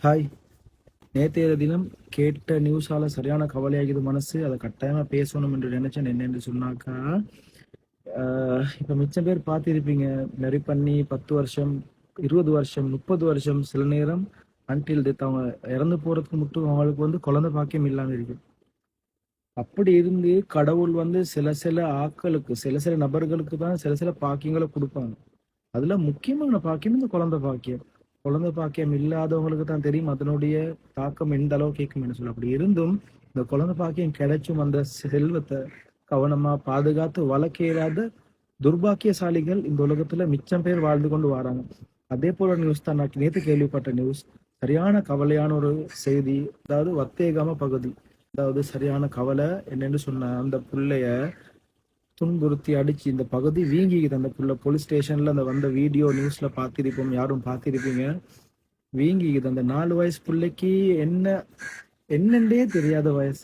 Hi. நேற்றைய தினம் கேட்ட நியூஸால சரியான கவலையாகிது மனசு. அதை கட்டாயமா பேசணும் என்று நினைச்சேன். என்னென்று சொன்னாக்கா, இப்ப மிச்சம் பேர் பார்த்திருப்பீங்க. மேரி பண்ணி 10 வருஷம், 20 வருஷம், 30 வருஷம், சில நேரம் அன்டில் டெத் அவங்க இறந்து போறதுக்கு மட்டும் அவங்களுக்கு குழந்தை பாக்கியம் இல்லாம இருக்கு. அப்படி இருந்து கடவுள் சில சில ஆட்களுக்கு, சில சில நபர்களுக்கு தான் சில சில பாக்கியங்களை குடுப்பாங்க. அதுல முக்கியமான பாக்கியம் இந்த குழந்தை பாக்கியம். குழந்தை பாக்கியம் இல்லாதவங்களுக்கு தான் தெரியும் அதனுடைய தாக்கம் எந்த அளவு கேட்கும்னு சொல்லி. அப்படி இருந்தும் இந்த குழந்தை பாக்கியம் கிடைச்சும் அந்த செல்வத்தை கவனமா பாதுகாத்து வளர்க்க இயலாத துர்பாக்கியசாலிகள் இந்த உலகத்துல மிச்சம் பேர் வாழ்ந்து கொண்டு வராங்க. அதே போல நியூஸ் தான் நான் நேற்று கேள்விப்பட்ட நியூஸ். சரியான கவலையான ஒரு செய்தி. அதாவது வத்தேகாம பகுதி. அதாவது சரியான கவலை என்னன்னு சொன்ன அந்த பிள்ளைய துன்புறுத்தி அடிச்சு இந்த பகுதி வீங்கிக்குது. அந்த புள்ள போலீஸ் ஸ்டேஷன்ல அந்த வந்த வீடியோ நியூஸ்ல பார்த்திருப்போம், யாரும் பார்த்திருப்பீங்க. வீங்கிக்குது. அந்த 4 வயசு பிள்ளைக்கு என்னன்னே தெரியாத வயசு.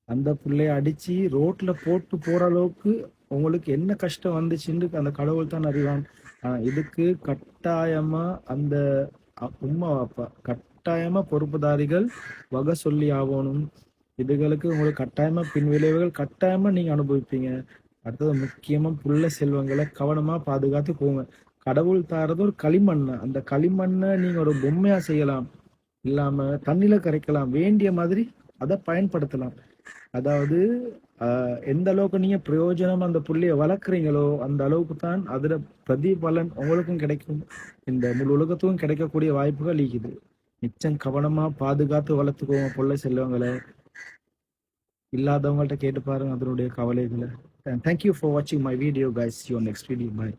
அந்த பிள்ளைய அடிச்சு ரோட்ல போட்டு போற அளவுக்கு உங்களுக்கு என்ன கஷ்டம் வந்துச்சுன்னு அந்த கடவுள் தான் அறிவான். இதுக்கு கட்டாயமா அந்த உம்மா அப்பா கட்டாயமா பொறுப்புதாரிகள் வகை சொல்லி ஆகணும். இதுகளுக்கு உங்களுக்கு கட்டாயமா பின் விளைவுகள் கட்டாயமா நீங்க அனுபவிப்பீங்க. அடுத்தது முக்கியமா புள்ள செல்வங்களை கவனமா பாதுகாத்து போங்க. கடவுள் தாரது ஒரு களிமண்ணை, அந்த களிமண்ணை நீங்க ஒரு பொம்மையா செய்யலாம், இல்லாம தண்ணில கரைக்கலாம், வேண்டிய மாதிரி அதை பயன்படுத்தலாம். அதாவது எந்த அளவுக்கு நீங்க பிரயோஜனம் அந்த புள்ளைய வளர்க்குறீங்களோ அந்த அளவுக்கு தான் அதுல பிரதிபலன் உங்களுக்கும் கிடைக்கும், இந்த முழு உலகத்துக்கும் கிடைக்கக்கூடிய வாய்ப்புகள் இருக்குது. மிச்சம் கவனமா பாதுகாத்து வளர்த்துக்கோங்க புள்ள செல்வங்களை. இல்லாதவங்கள்ட்ட கேட்டு பாருங்க அதனுடைய கவலைகளை. And thank you for watching my video, guys. See you on next video. Bye.